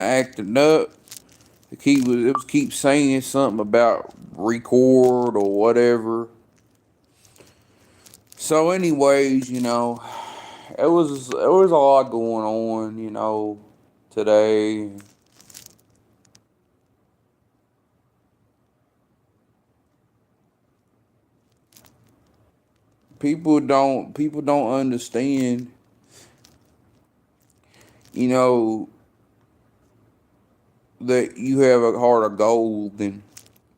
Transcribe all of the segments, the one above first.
acting up. It was keep saying something about record or whatever. So, anyways, it was a lot going on, today. People don't understand, you know, that you have a heart of gold and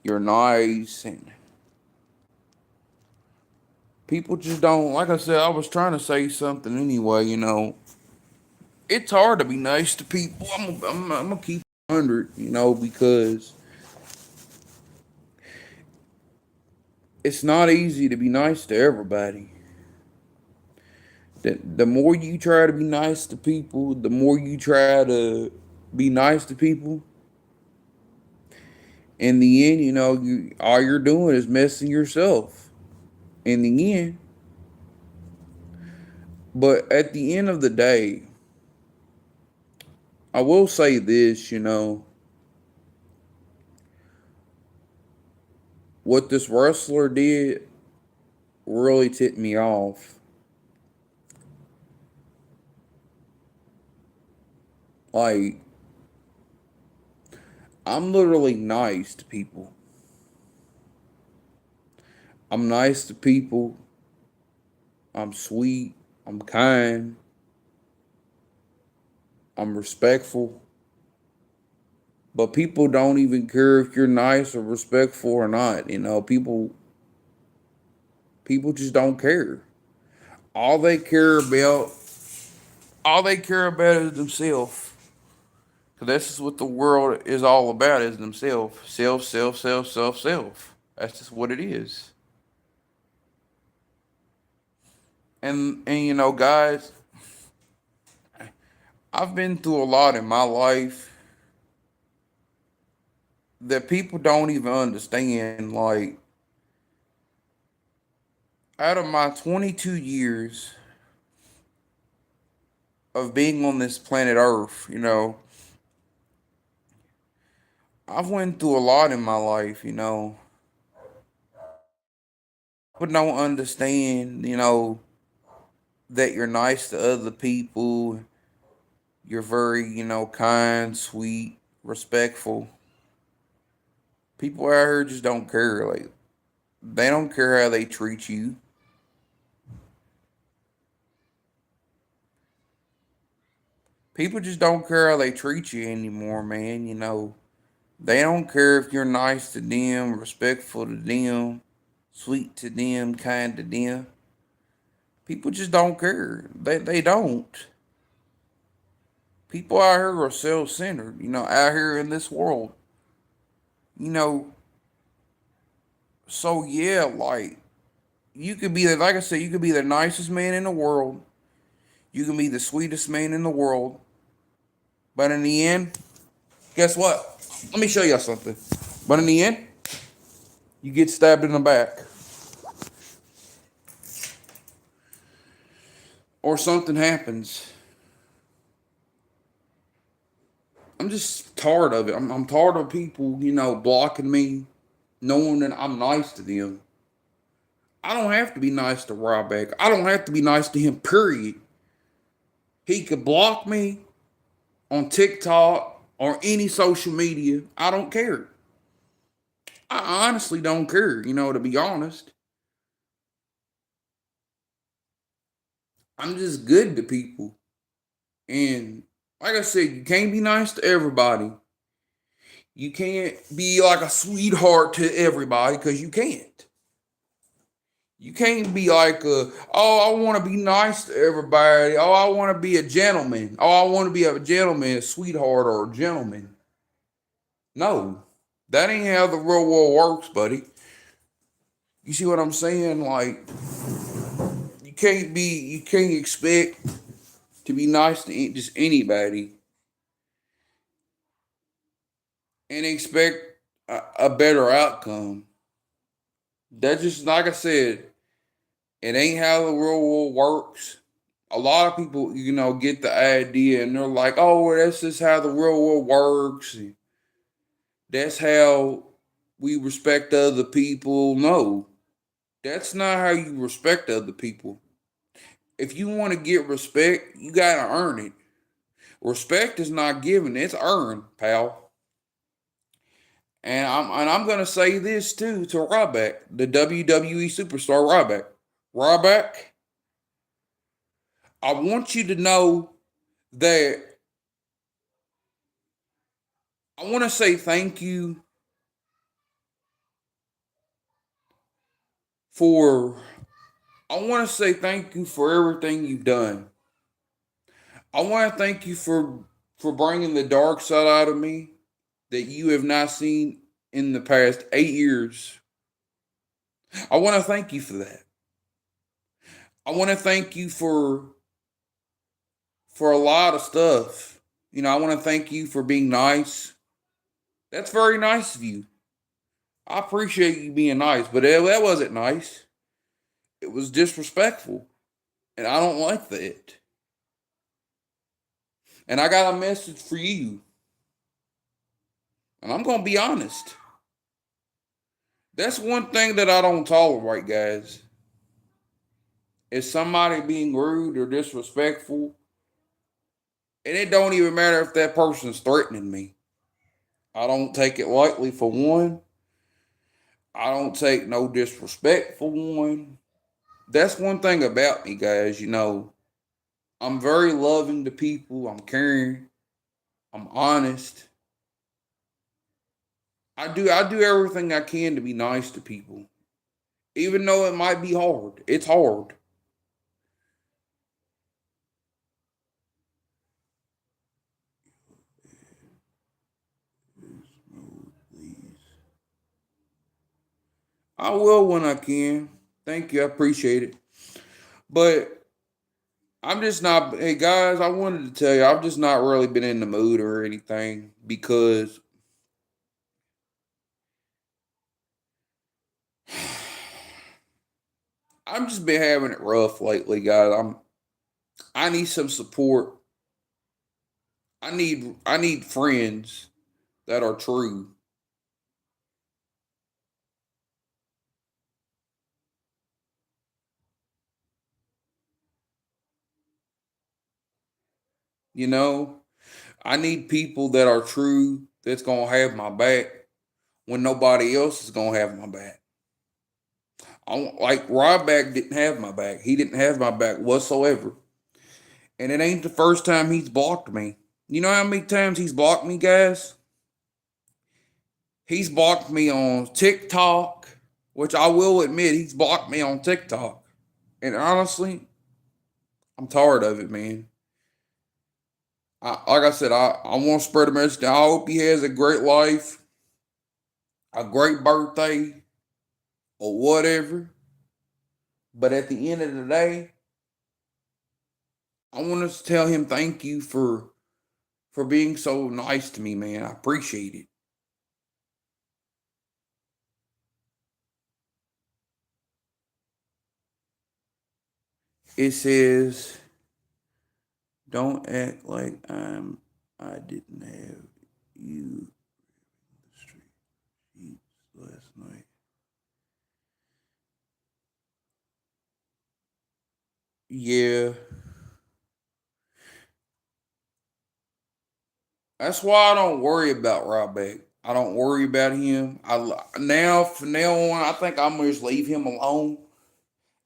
you're nice, and people just don't. Like I said, I was trying to say something anyway. It's hard to be nice to people. I'm gonna keep 100, because it's not easy to be nice to everybody. The more you try to be nice to people, the more you try to be nice to people. In the end, all you're doing is messing yourself. In the end, but at the end of the day, I will say this. What this wrestler did really tipped me off. Like, I'm literally nice to people. I'm nice to people. I'm sweet. I'm kind. I'm respectful. But people don't even care if you're nice or respectful or not. People just don't care. All they care about, all they care about is themselves. Cause that's just what the world is all about, is themselves. Self, self, self, self, self. That's just what it is. And guys, I've been through a lot in my life that people don't even understand. Like, out of my 22 years of being on this planet Earth, I've went through a lot in my life. People don't understand, that you're nice to other people. You're very, kind, sweet, respectful. People out here just don't care. Like, they don't care how they treat you. People just don't care how they treat you anymore, man. They don't care if you're nice to them, respectful to them, sweet to them, kind to them. People just don't care. They don't. People out here are self centered, out here in this world. You know, so yeah, like, you could be, like I said, you could be the nicest man in the world. You can be the sweetest man in the world. But in the end, guess what? Let me show y'all something. But in the end, you get stabbed in the back. Or something happens. I'm just tired of it. I'm tired of people, blocking me, knowing that I'm nice to them. I don't have to be nice to Ryback. I don't have to be nice to him, period. He could block me on TikTok or any social media. I don't care. I honestly don't care, to be honest. I'm just good to people. And like I said, you can't be nice to everybody. You can't be like a sweetheart to everybody because you can't. You can't be like, oh, I want to be nice to everybody. Oh, I want to be a gentleman. Oh, I want to be a gentleman, a sweetheart, or a gentleman. No, that ain't how the real world works, buddy. You see what I'm saying? Like, you can't expect to be nice to just anybody and expect a better outcome. That's just, like I said, it ain't how the real world works. a lot of people, get the idea and they're like, oh, well, that's just how the real world works. And that's how we respect other people. No, that's not how you respect other people. If you want to get respect, you got to earn it. Respect is not given, it's earned, pal. And I'm gonna say this too to Ryback, the WWE superstar Ryback. Ryback, I want you to know that I want to say thank you for I want to say thank you for everything you've done. I want to thank you for bringing the dark side out of me that you have not seen in the past 8 years. I want to thank you for that. I want to thank you for a lot of stuff. I want to thank you for being nice. That's very nice of you. I appreciate you being nice, but that wasn't nice. It was disrespectful, and I don't like that. And I got a message for you, and I'm gonna be honest. That's one thing that I don't tolerate, guys. Is somebody being rude or disrespectful, and it don't even matter if that person's threatening me. I don't take it lightly for one. I don't take no disrespect for one. That's one thing about me, guys. I'm very loving to people. I'm caring. I'm honest. I do everything I can to be nice to people. Even though it might be hard. It's hard. I will when I can. Thank you. I appreciate it. But I'm just not, hey guys, I wanted to tell you, I've just not really been in the mood or anything because I've just been having it rough lately, guys. I need some support. I need friends that are true. You know, I need people that are true that's gonna have my back when nobody else is gonna have my back. Like Ryback didn't have my back. He didn't have my back whatsoever. And it ain't the first time he's blocked me. You know how many times he's blocked me, guys? He's blocked me on TikTok, which I will admit he's blocked me on TikTok. And honestly, I'm tired of it, man. Like I said, I want to spread a message. I hope he has a great life, a great birthday, or whatever. But at the end of the day, I want to tell him thank you for being so nice to me, man. I appreciate it. It says, "Don't act like I didn't have you the street sheets last night." Yeah, that's why I don't worry about Ryback. I don't worry about him. Now from now on, I think I'm gonna just leave him alone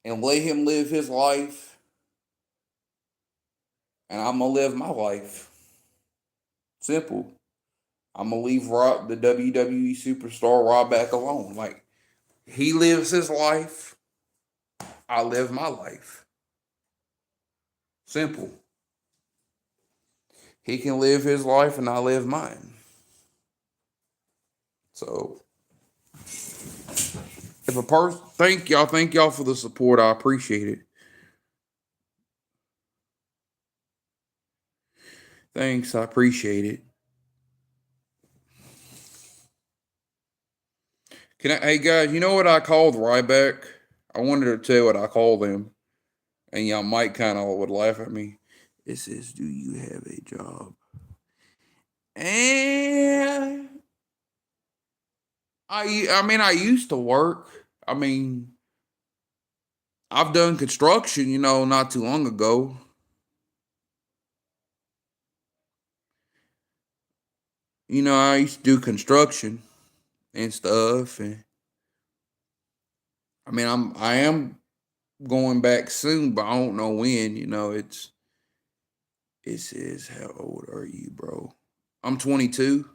and let him live his life, and I'm gonna live my life. Simple. I'm gonna leave the WWE superstar Ryback alone. Like he lives his life, I live my life. Simple. He can live his life, and I live mine. So if a person, thank y'all for the support. I appreciate it. Thanks, I appreciate it. Hey guys, you know what I called Ryback? I wanted to tell what I called him. And y'all might kind of would laugh at me. It says, "Do you have a job?" And I mean, I used to work. I mean, I've done construction, not too long ago. I used to do construction and stuff, and I mean, I am going back soon, but I don't know when. It says, "How old are you, bro?" I'm 22.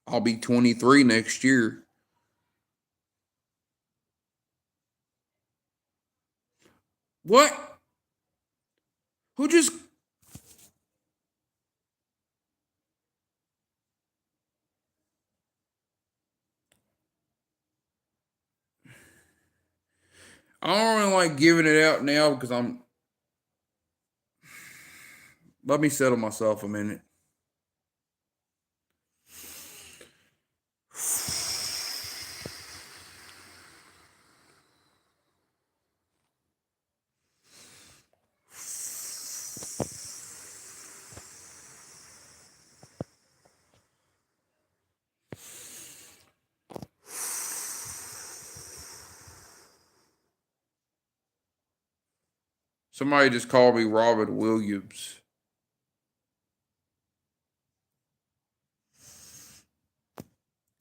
I'll be 23 next year. What? Who just? I don't really like giving it out now because I'm. Let me settle myself a minute. Somebody just called me Robert Williams.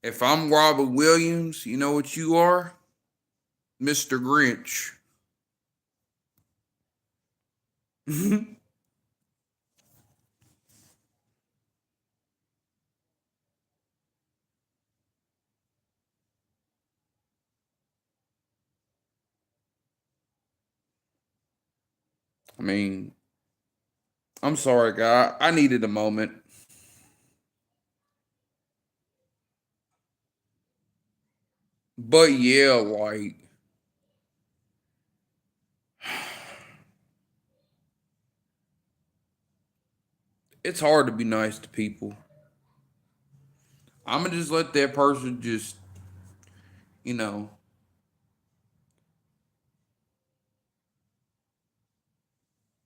If I'm Robert Williams, you know what you are? Mr. Grinch. I mean, I'm sorry, guy. I needed a moment. But yeah, like, it's hard to be nice to people. I'm gonna just let that person just, you know,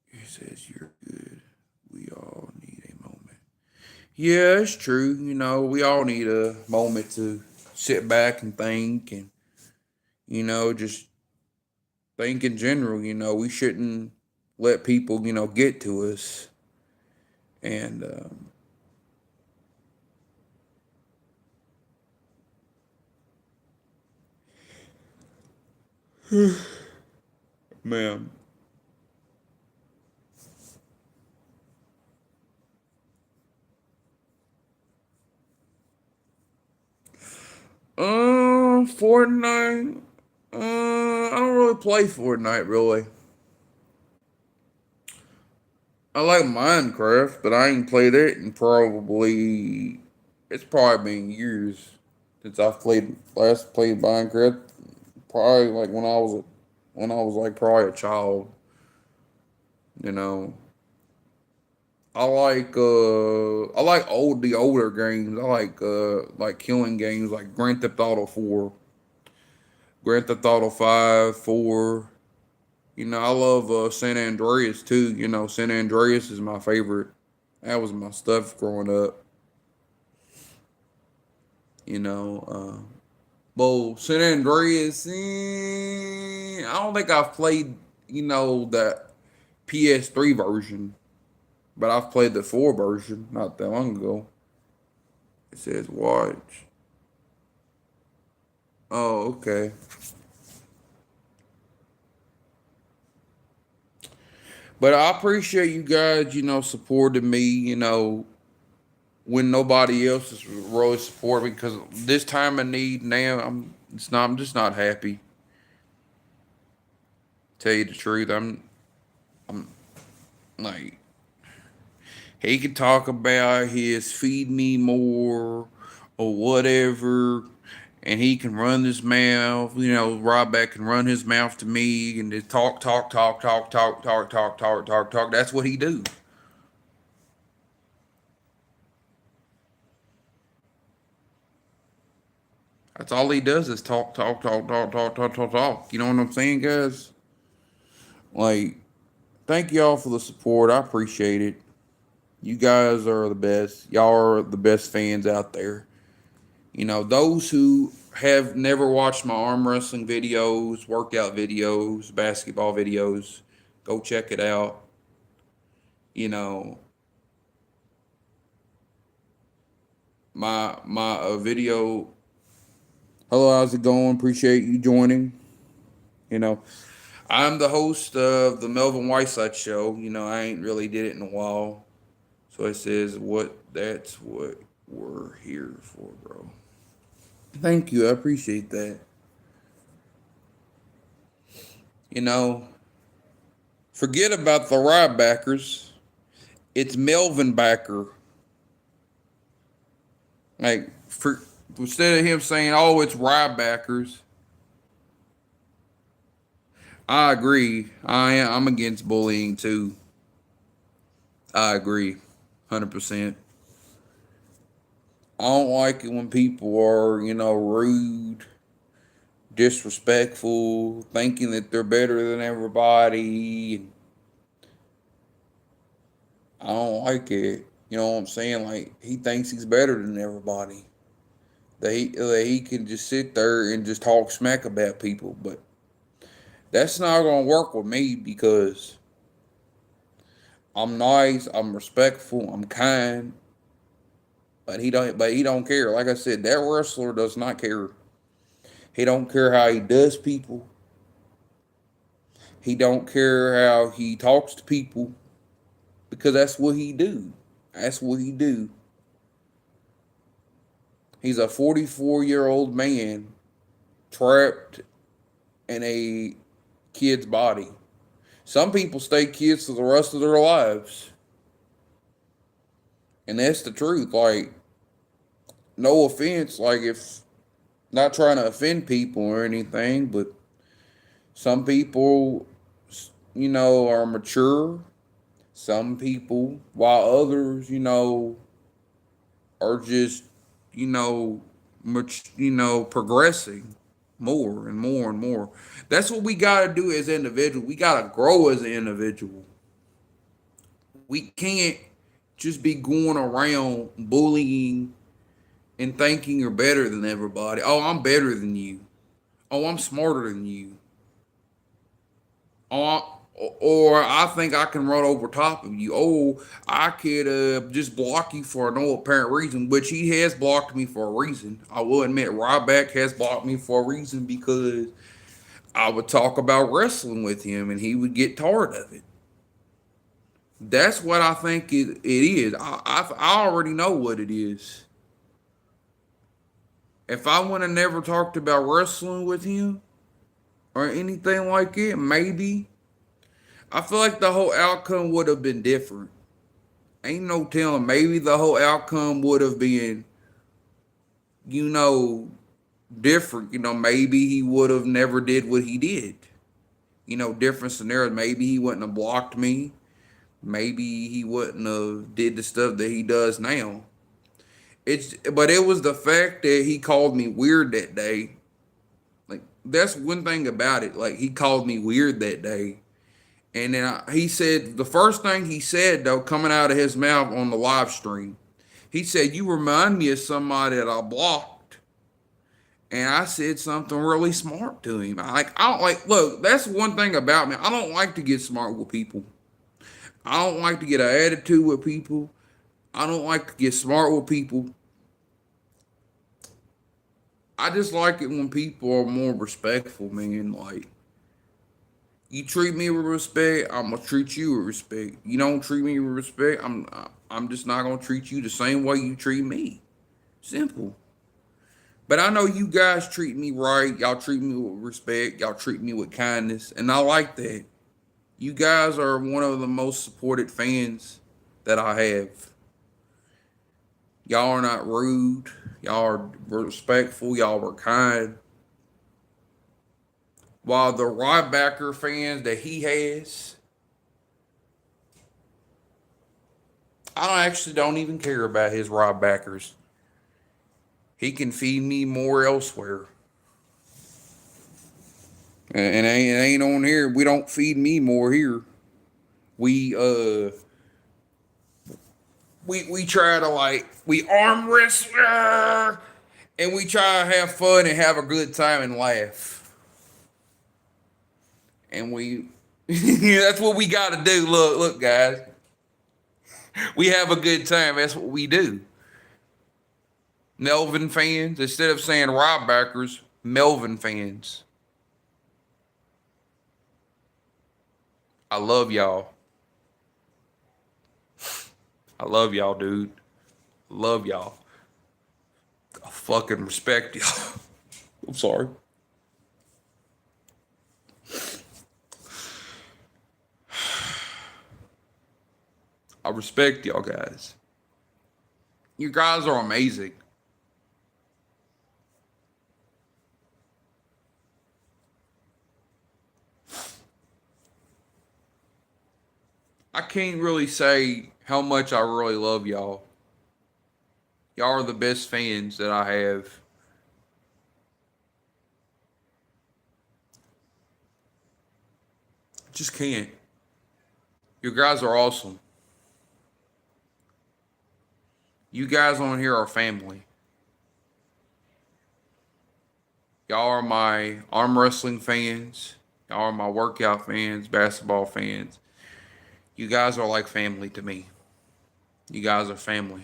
he says you're good. We all need a moment. Yeah, it's true. We all need a moment to sit back and think and, just think in general. We shouldn't let people, get to us. And, ma'am, Fortnite. I don't really play Fortnite really. I like Minecraft, but I ain't played it in probably it's probably been years since I've played Minecraft. Probably like when I was like probably a child. You know, I like the older games. I like killing games like Grand Theft Auto 4, Grand Theft Auto 5, 4. I love San Andreas too. San Andreas is my favorite. That was my stuff growing up. You know, well, San Andreas. I don't think I've played. The PS3 version, but I've played the 4 version not that long ago. It says watch. Oh, okay. But I appreciate you guys. Supporting me. When nobody else is really supporting me because this time of need now, I'm just not happy. Tell you the truth, I'm like he can talk about his feed me more or whatever, and he can run his mouth. Ryback can run his mouth to me and just talk, talk, talk, talk, talk, talk, talk, talk, talk, talk. That's what he do. That's all he does is talk, talk, talk, talk, talk, talk, talk, talk. You know what I'm saying, guys? Like, thank y'all for the support. I appreciate it. You guys are the best. Y'all are the best fans out there. You know, those who have never watched my arm wrestling videos, workout videos, basketball videos, go check it out. You know, my video. Hello, how's it going? Appreciate you joining. You know, I'm the host of the Melvin Whiteside Show. You know, I ain't really did it in a while. So it says what that's what we're here for, bro. Thank you. I appreciate that. You know, forget about the Rybackers. It's Melvin Backer. Like for instead of him saying, "Oh, it's Rybackers," I agree. I'm against bullying too. I agree, 100%. I don't like it when people are, rude, disrespectful, thinking that they're better than everybody. I don't like it. You know what I'm saying? Like he thinks he's better than everybody. That he can just sit there and just talk smack about people, but that's not gonna work with me because I'm nice, I'm respectful, I'm kind, but he don't care. Like I said, that wrestler does not care. He don't care how he does people. He don't care how he talks to people because that's what he do. That's what he do. He's a 44-year-old man trapped in a kid's body. Some people stay kids for the rest of their lives. And that's the truth. Like, no offense, like if not trying to offend people or anything, but some people, are mature. Some people, while others, are just, progressing more and more and more. That's what we got to do as individuals. We got to grow as an individual. We can't just be going around bullying and thinking you're better than everybody. Oh, I'm better than you. Oh, I'm smarter than you. Oh, or I think I can run over top of you. Oh, I could just block you for no apparent reason, which he has blocked me for a reason. I will admit, Ryback has blocked me for a reason because I would talk about wrestling with him and he would get tired of it. That's what I think it is. I already know what it is. If I would have never talked about wrestling with him or anything like it, maybe I feel like the whole outcome would have been different. Ain't no telling. Maybe the whole outcome would have been, you know, different. Maybe he would have never did what he did. Different scenarios. Maybe he wouldn't have blocked me. Maybe he wouldn't have did the stuff that he does now. But it was the fact that he called me weird that day. Like that's one thing about it. Like he called me weird that day. And then he said, the first thing he said, though, coming out of his mouth on the live stream, he said, "You remind me of somebody that I blocked." And I said something really smart to him. I don't like, look, that's one thing about me. I don't like to get smart with people. I don't like to get an attitude with people. I don't like to get smart with people. I just like it when people are more respectful, man. Like, you treat me with respect, I'm gonna treat you with respect. You don't treat me with respect, I'm just not gonna treat you the same way you treat me. Simple. But I know you guys treat me right. Y'all treat me with respect. Y'all treat me with kindness, and I like that. You guys are one of the most supported fans that I have. Y'all are not rude. Y'all are respectful. Y'all are kind. While the Rybacker fans that he has, I actually don't even care about his Rybackers. He can feed me more elsewhere. And it ain't on here. We don't feed me more here. We we try to like we arm wrestle and we try to have fun and have a good time and laugh. And we that's what we got to do. Look, guys. We have a good time. That's what we do. Melvin fans, instead of saying Rybackers, Melvin fans. I love y'all. I love y'all, dude. Love y'all. I fucking respect y'all. I'm sorry. I respect y'all guys. You guys are amazing. I can't really say how much I really love y'all. Y'all are the best fans that I have. Just can't. You guys are awesome. You guys on here are family. Y'all are my arm wrestling fans. Y'all are my workout fans, basketball fans. You guys are like family to me. You guys are family.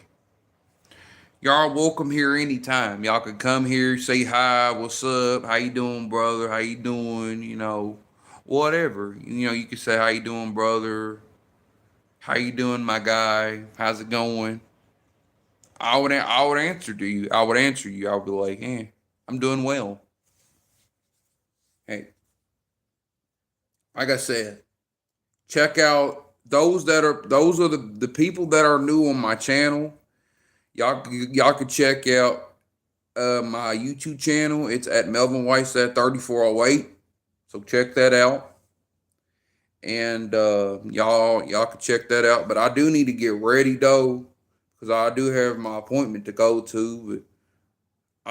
Y'all are welcome here anytime. Y'all could come here, say hi, what's up, how you doing, brother, how you doing, whatever. You could say how you doing, brother, how you doing, my guy, how's it going? I would answer to you. I would answer you. I would be like, I'm doing well. Hey, like I said, check out those are the people that are new on my channel. Y'all could check out my YouTube channel. It's at Melvin Whiteside 3408. So check that out. And y'all can check that out. But I do need to get ready though, because I do have my appointment to go to. But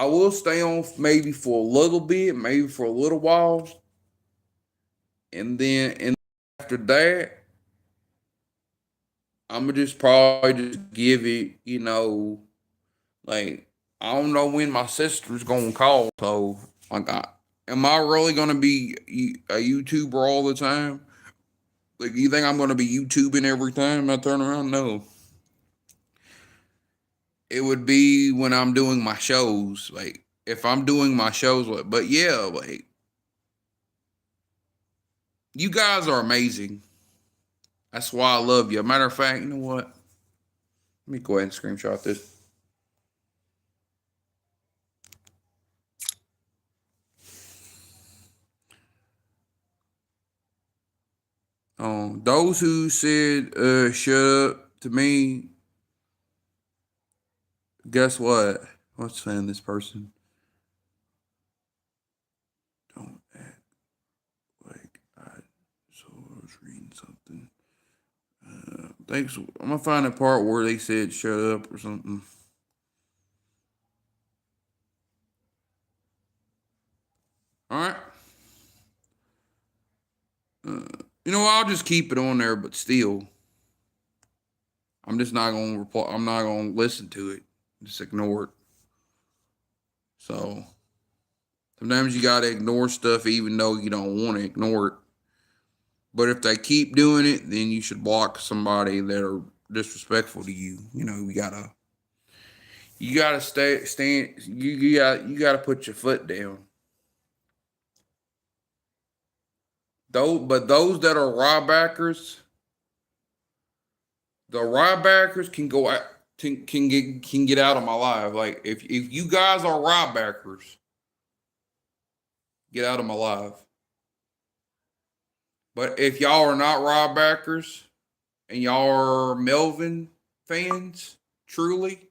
I will stay on maybe for a little bit, maybe for a little while. And after that, I'm gonna just probably just give it, like I don't know when my sister's gonna call. So like, am I really gonna be a YouTuber all the time? Like, you think I'm gonna be YouTubing every time I turn around? No. It would be when I'm doing my shows. Like, if I'm doing my shows, but yeah, like, you guys are amazing. That's why I love you. Matter of fact, you know what? Let me go ahead and screenshot this. Those who said shut up to me, guess what? What's saying this person? Don't act like I so I was reading something. Thanks. I'm gonna find a part where they said shut up or something. All right. I'll just keep it on there, but still, I'm just not gonna reply. I'm not gonna listen to it. Just ignore it. So sometimes you gotta ignore stuff, even though you don't want to ignore it. But if they keep doing it, then you should block somebody that are disrespectful to you. You gotta stand. You gotta put your foot down. Those that are Rybackers, the Rybackers can go out, can get out of my life. Like, if you guys are Rybackers, get out of my life. But if y'all are not Rybackers and y'all are Melvin fans, truly,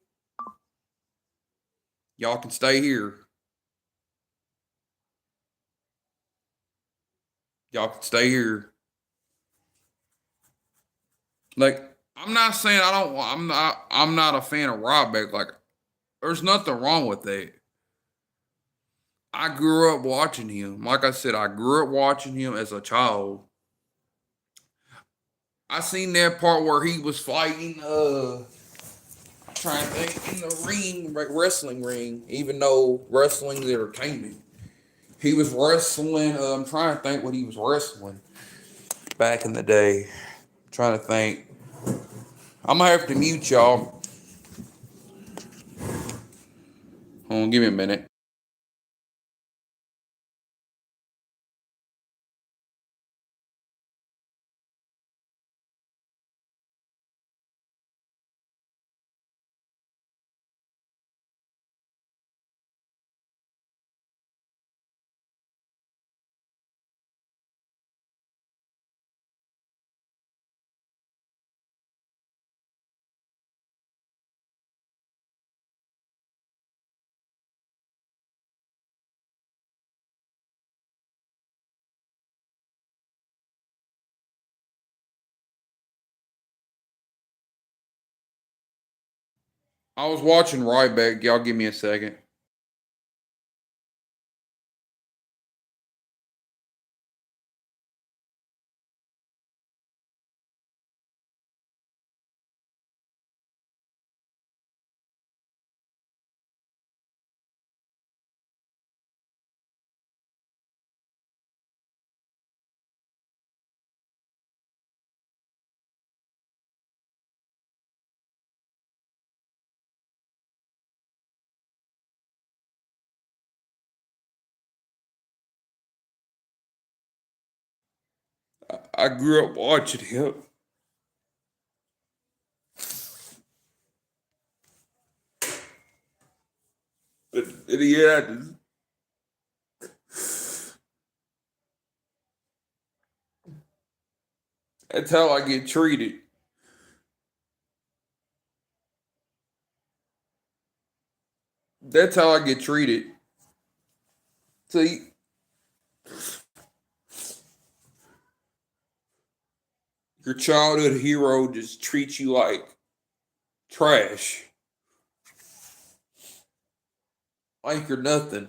y'all can stay here. Y'all can stay here. Like, I'm not saying I don't. I'm not a fan of Ryback. Like, There's nothing wrong with that. I grew up watching him. Like I said, I grew up watching him as a child. I seen that part where he was fighting I'm trying to think in the ring, wrestling ring, even though wrestling's entertainment. He was wrestling, I'm trying to think what he was wrestling back in the day. I'm trying to think. I'm gonna have to mute y'all. Hold on, give me a minute. I was watching Ryback. Y'all give me a second. I grew up watching him. And he had that's how I get treated. That's how I get treated. See, your childhood hero just treats you like trash, like you're nothing.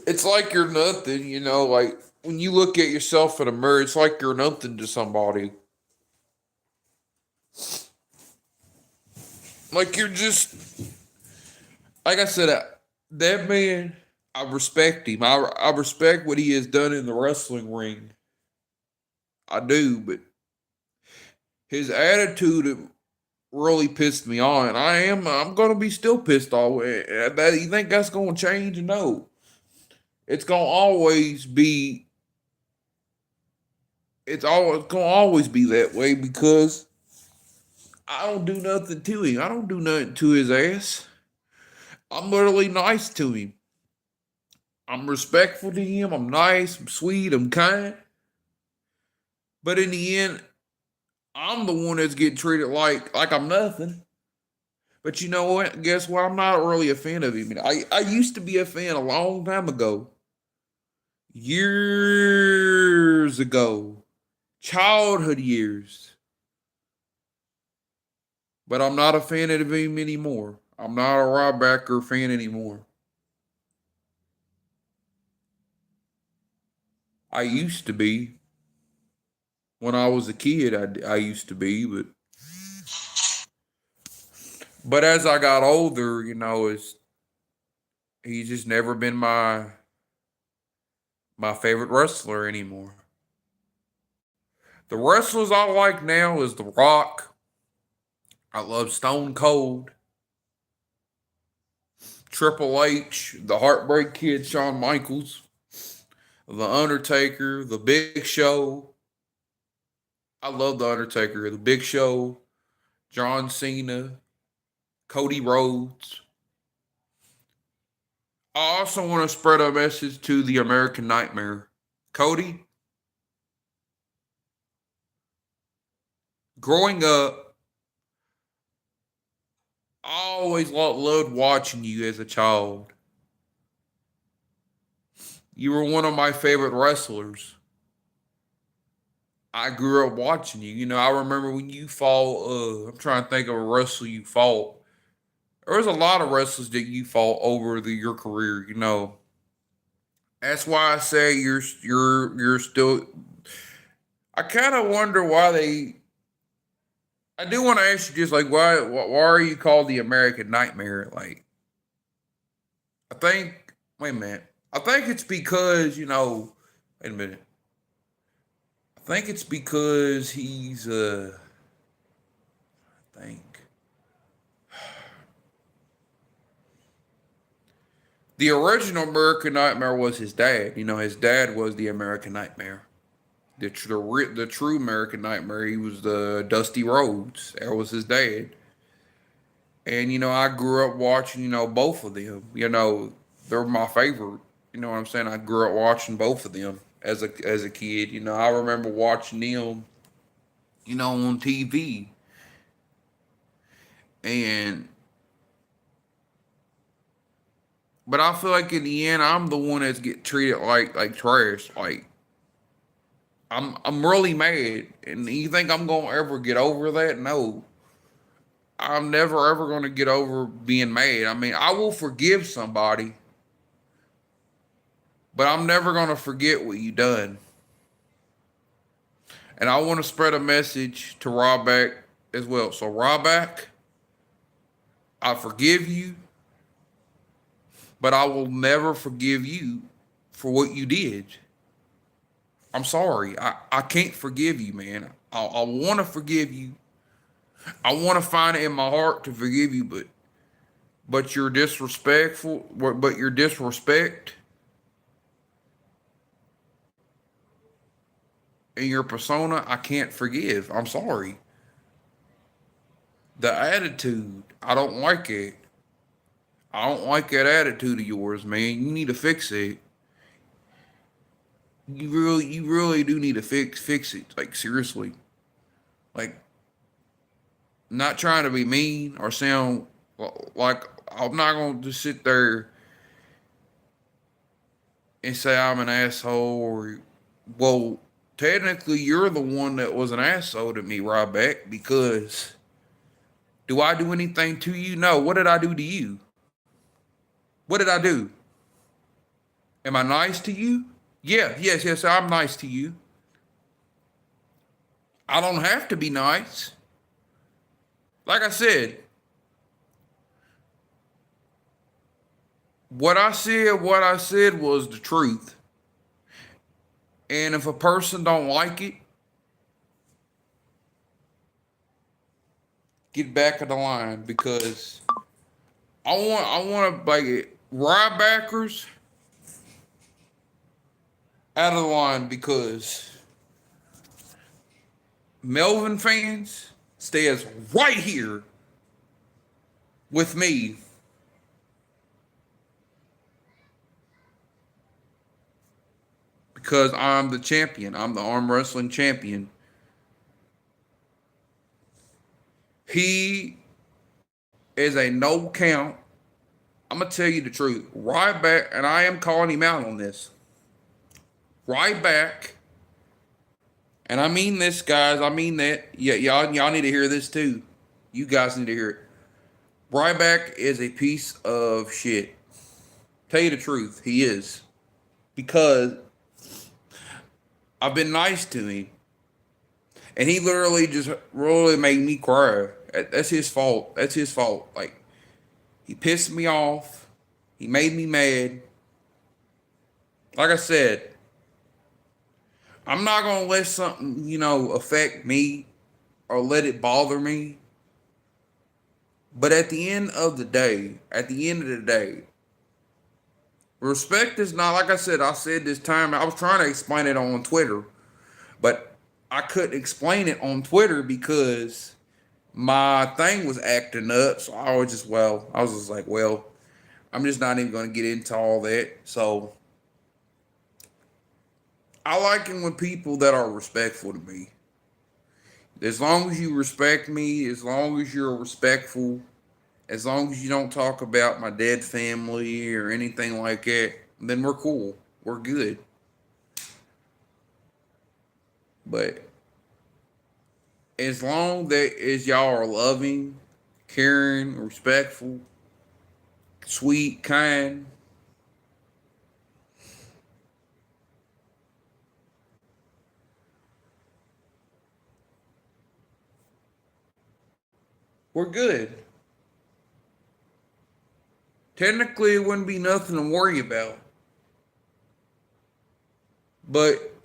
It's like you're nothing, like when you look at yourself in a mirror, it's like you're nothing to somebody. Like you're just, like I said, that man, I respect him. I respect what he has done in the wrestling ring. I do, but his attitude really pissed me on. I'm gonna be still pissed off. That you think that's gonna change? No. It's gonna always be it's gonna always be that way because I don't do nothing to him. I don't do nothing to his ass. I'm literally nice to him. I'm respectful to him. I'm nice, I'm sweet, I'm kind. But in the end, I'm the one that's getting treated like I'm nothing. But you know what? Guess what? I'm not really a fan of him. I used to be a fan a long time ago. Years ago. Childhood years. But I'm not a fan of him anymore. I'm not a Rybacker fan anymore. I used to be. When I was a kid, I used to be, but as I got older, it's he's just never been my favorite wrestler anymore. The wrestlers I like now is The Rock. I love Stone Cold, Triple H, the Heartbreak Kid, Shawn Michaels, The Undertaker, The Big Show. I love The Undertaker, The Big Show, John Cena, Cody Rhodes. I also want to spread a message to the American Nightmare. Cody, growing up, I always loved watching you as a child. You were one of my favorite wrestlers. I grew up watching you. You know, I remember when you fought. I'm trying to think of a wrestler you fought. There was a lot of wrestlers that you fought over your career. You know, that's why I say you're still. I kind of wonder why they. I do want to ask you just like why are you called the American Nightmare? Like, I think. Wait a minute. I think it's because you know. Wait a minute. I think it's because he's. I think the original American Nightmare was his dad. You know, his dad was the American Nightmare. The true American Nightmare. He was the Dusty Rhodes. That was his dad. And you know, I grew up watching. You know, both of them. You know, they're my favorite. You know what I'm saying? I grew up watching both of them as a kid. You know, I remember watching them. You know, on TV. And but I feel like in the end, I'm the one that's get treated like trash. Like I'm really mad, and you think I'm gonna ever get over that? No, I'm never ever gonna get over being mad. I mean, I will forgive somebody, but I'm never gonna forget what you done. And I want to spread a message to Ryback as well. So Ryback, I forgive you, but I will never forgive you for what you did. I'm sorry. I can't forgive you, man. I want to forgive you. I want to find it in my heart to forgive you, but you're disrespectful. But your disrespect and your persona, I can't forgive. I'm sorry. The attitude, I don't like it. I don't like that attitude of yours, man. You need to fix it. You really do need to fix it. Like seriously. Like not trying to be mean or sound like I'm not gonna just sit there and say I'm an asshole or well, technically you're the one that was an asshole to me, Ryback, because do I do anything to you? No. What did I do to you? What did I do? Am I nice to you? Yeah, yes, I'm nice to you. I don't have to be nice. Like I said, what I said was the truth. And if a person don't like it, get back of the line because I want to like Rybackers out of the line because Melvin fans stays right here with me because I'm the champion. I'm the arm wrestling champion. He is a no count. I'm gonna tell you the truth. Ryback, and I am calling him out on this. Ryback, and I mean this, guys. I mean that. Yeah, y'all need to hear this too. You guys need to hear it. Ryback is a piece of shit. Tell you the truth, he is because I've been nice to him, and he literally just really made me cry. That's his fault. That's his fault. Like he pissed me off. He made me mad. Like I said, I'm not gonna let something, affect me or let it bother me. But at the end of the day, respect is not like I said this time. I was trying to explain it on Twitter, but I couldn't explain it on Twitter because my thing was acting up. So I was just like, well, I'm just not even gonna get into all that. So I like it when people that are respectful to me. As long as you respect me, as long as you're respectful, As long as you don't talk about my dead family or anything like that, then we're cool. We're good. But as long that as y'all are loving, caring, respectful, sweet, kind, we're good. Technically, it wouldn't be nothing to worry about. But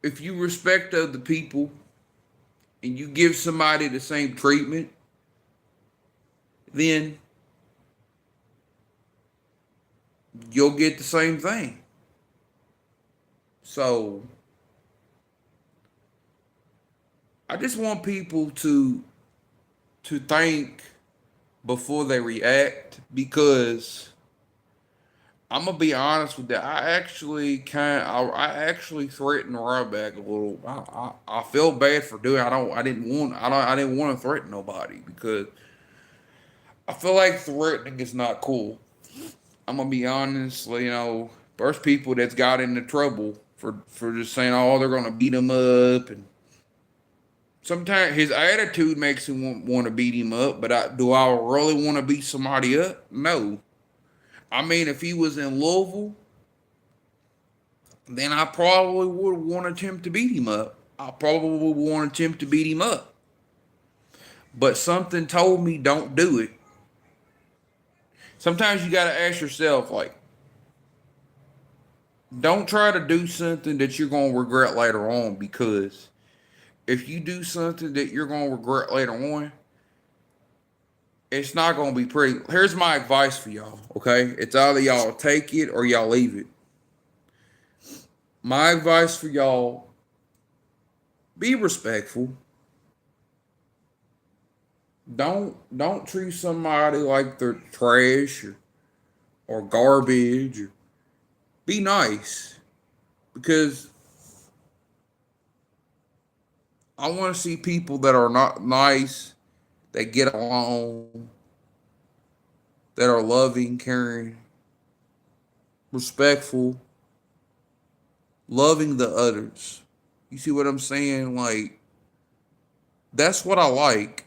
if you respect other people and you give somebody the same treatment, then you'll get the same thing. So I just want people to think before they react, because I'm gonna be honest with that. I actually threatened Ryback a little. I feel bad for doing. I didn't want to threaten nobody because I feel like threatening is not cool. I'm gonna be honest. There's people that's got into trouble for just saying, oh, they're gonna beat him up, and sometimes his attitude makes him want to beat him up. But do I really want to beat somebody up? No. I mean, if he was in Louisville, then I probably would have wanted him to beat him up. I probably would have wanted him to beat him up. But something told me don't do it. Sometimes you got to ask yourself, like, don't try to do something that you're going to regret later on, because if you do something that you're going to regret later on, it's not going to be pretty. Here's my advice for y'all, okay? It's either y'all take it or y'all leave it. My advice for y'all: be respectful. Don't treat somebody like they're trash or garbage. Be nice, because I want to see people that are not nice, that get along, that are loving, caring, respectful, loving the others. You see what I'm saying? Like, that's what I like.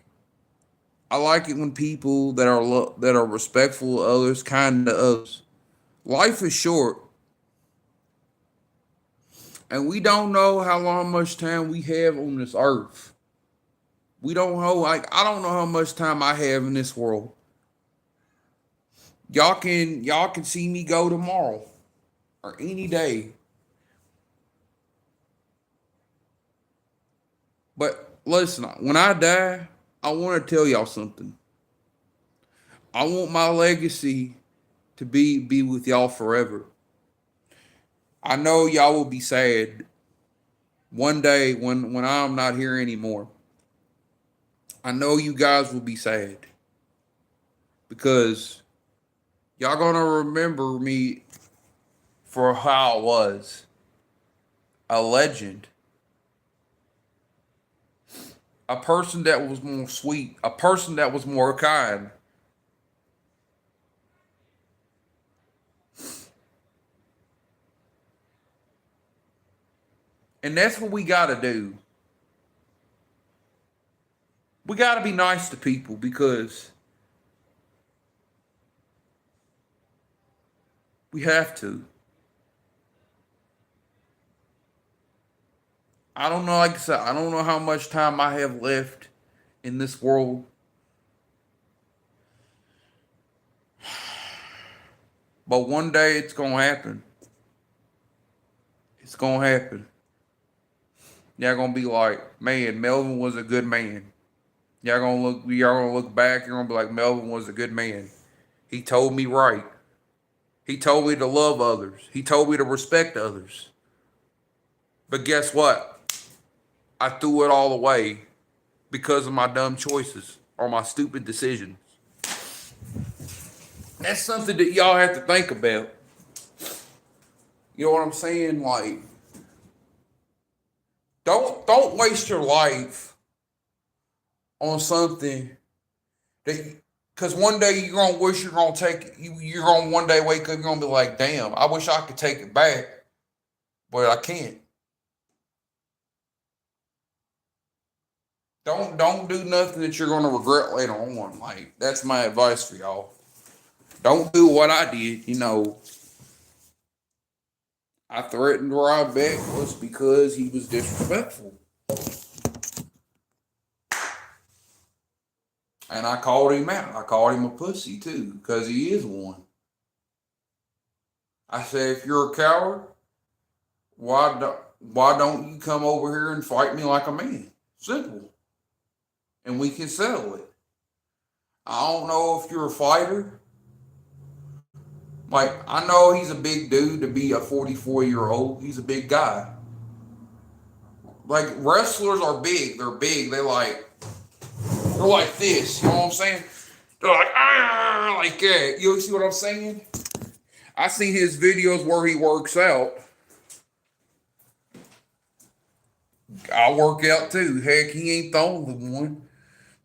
I like it when people that are respectful of others, kind to others. Life is short, and we don't know how long much time we have on this earth. We don't know. Like, I don't know how much time I have in this world. Y'all can see me go tomorrow or any day. But listen, when I die, I want to tell y'all something. I want my legacy to be with y'all forever. I know y'all will be sad one day when I'm not here anymore. I know you guys will be sad because y'all gonna remember me for how I was, a legend, a person that was more sweet, a person that was more kind. And that's what we gotta do. We gotta be nice to people because we have to. I don't know, like I said, I don't know how much time I have left in this world, but one day it's gonna happen. It's gonna happen. Y'all gonna be like, man, Melvin was a good man. Y'all gonna look back, you're gonna be like, Melvin was a good man. He told me right. He told me to love others. He told me to respect others. But guess what? I threw it all away because of my dumb choices or my stupid decisions. That's something that y'all have to think about. You know what I'm saying? Like, don't waste your life on something that, Cause one day you're gonna wish you're gonna take you're gonna one day wake up, you're gonna be like, damn, I wish I could take it back, but I can't. Don't do nothing that you're gonna regret later on. Like that's my advice for y'all. Don't do what I did. I threatened Ryback was because he was disrespectful. And I called him out. I called him a pussy too, because he is one. I said, if you're a coward, why don't you come over here and fight me like a man? Simple. And we can settle it. I don't know if you're a fighter. Like, I know he's a big dude to be a 44-year-old. He's a big guy. Like, wrestlers are big. They're big. They're like this. You know what I'm saying? They're like that. You see what I'm saying? I seen his videos where he works out. I work out too. Heck, he ain't the only one.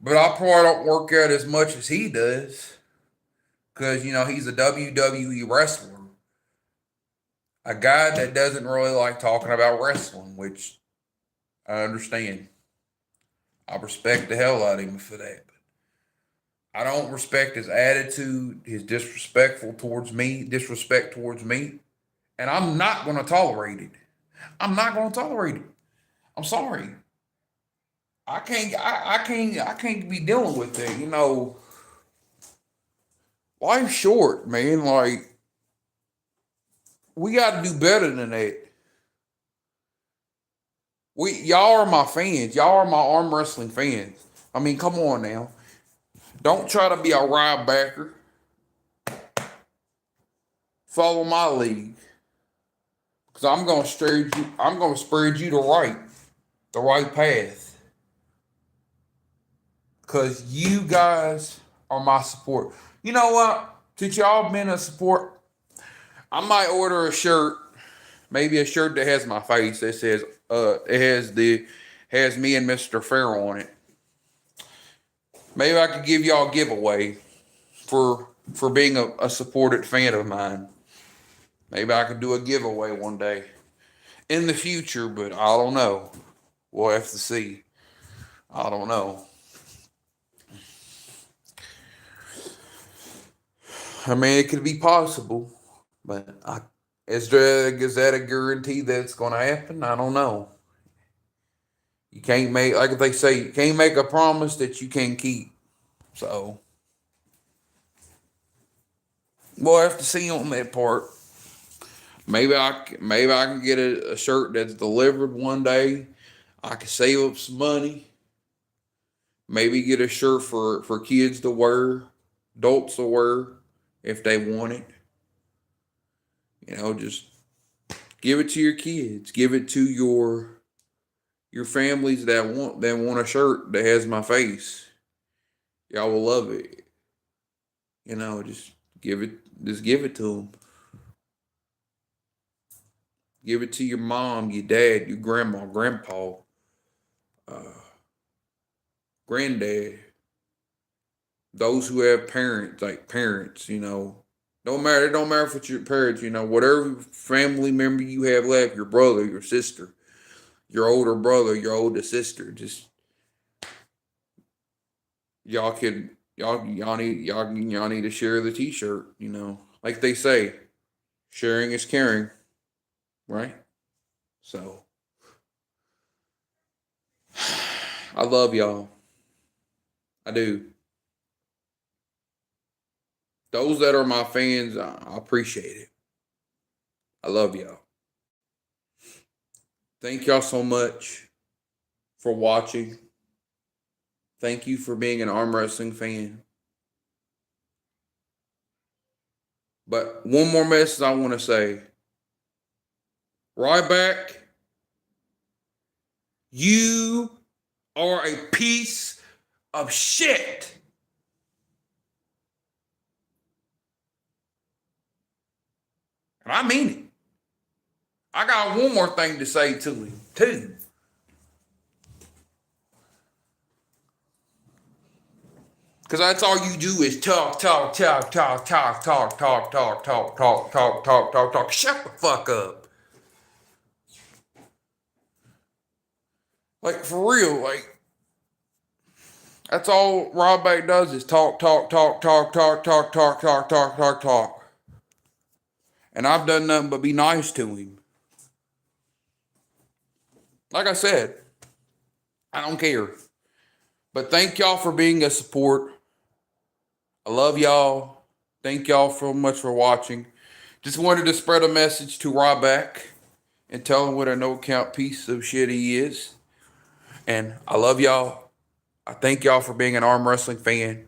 But I probably don't work out as much as he does. Because, he's a WWE wrestler. A guy that doesn't really like talking about wrestling, which I understand. I respect the hell out of him for that. But I don't respect his attitude, his disrespect towards me, and I'm not going to tolerate it. I'm not going to tolerate it. I'm sorry. I can't be dealing with it. Life's short, man. Like, we got to do better than that. Y'all are my fans. Y'all are my arm wrestling fans. I mean, come on now. Don't try to be a Rybacker. Follow my lead. Because I'm gonna spread you the right path. Because you guys are my support. You know what? Since y'all been a support, I might order a shirt. Maybe a shirt that has my face that says has me and Mr. Fair on it. Maybe I could give y'all a giveaway for being a supported fan of mine. Maybe I could do a giveaway one day in the future, but I don't know. We'll have to see. I don't know. I mean, it could be possible, but is that a guarantee that it's going to happen? I don't know. You can't make, like they say, you can't make a promise that you can't keep. So we'll have to see on that part. Maybe I can get a shirt that's delivered one day. I can save up some money. Maybe get a shirt for kids to wear, adults to wear if they want it. Just give it to your kids. Give it to your families that want a shirt that has my face. Y'all will love it. Just give it to them. Give it to your mom, your dad, your grandma, grandpa, uh, granddad. Those who have parents, like parents, don't matter. It don't matter if it's your parents, whatever family member you have left, your brother, your sister, your older brother, your older sister. Just y'all need to share the T-shirt. Like they say, sharing is caring, right? So I love y'all. I do. Those that are my fans, I appreciate it. I love y'all. Thank y'all so much for watching. Thank you for being an arm wrestling fan. But one more message I want to say. Ryback, you are a piece of shit. And I mean it. I got one more thing to say to him, too. Because that's all you do is talk, talk, talk, talk, talk, talk, talk, talk, talk, talk, talk, talk, talk, talk. Shut the fuck up. Like, for real, like, that's all Ryback does is talk, talk, talk, talk, talk, talk, talk, talk, talk, talk, talk. And I've done nothing but be nice to him. Like I said, I don't care. But thank y'all for being a support. I love y'all. Thank y'all so much for watching. Just wanted to spread a message to Ryback and tell him what a no-count piece of shit he is. And I love y'all. I thank y'all for being an arm wrestling fan.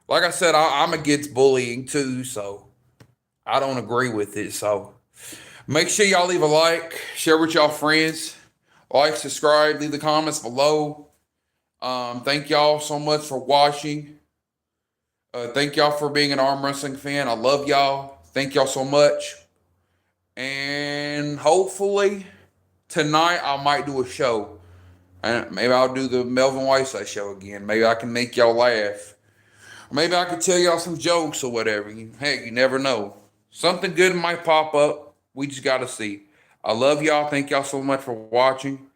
Like I said, I'm against bullying too, so I don't agree with it. So make sure y'all leave a like, share with y'all friends, like, subscribe, leave the comments below. Thank y'all so much for watching. Thank y'all for being an arm wrestling fan. I love y'all. Thank y'all so much. And hopefully tonight I might do a show. And maybe I'll do the Melvin Whiteside show again. Maybe I can make y'all laugh. Maybe I could tell y'all some jokes or whatever. Heck, you never know. Something good might pop up. We just got to see. I love y'all. Thank y'all so much for watching.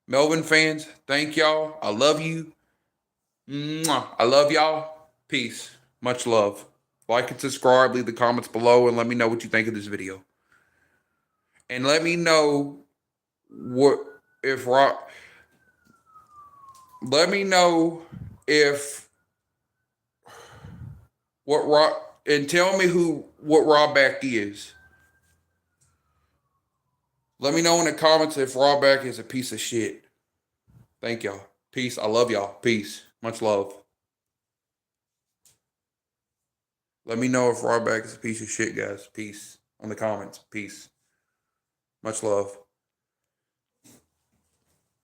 Melvin fans, thank y'all. I love you. Mwah. I love y'all. Peace. Much love. Like and subscribe. Leave the comments below and let me know what you think of this video. And let me know what if Rock. Let me know if what Rock and tell me what Ryback is. Let me know in the comments if Ryback is a piece of shit. Thank y'all. Peace. I love y'all. Peace. Much love. Let me know if Ryback is a piece of shit, guys. Peace. On the comments. Peace. Much love.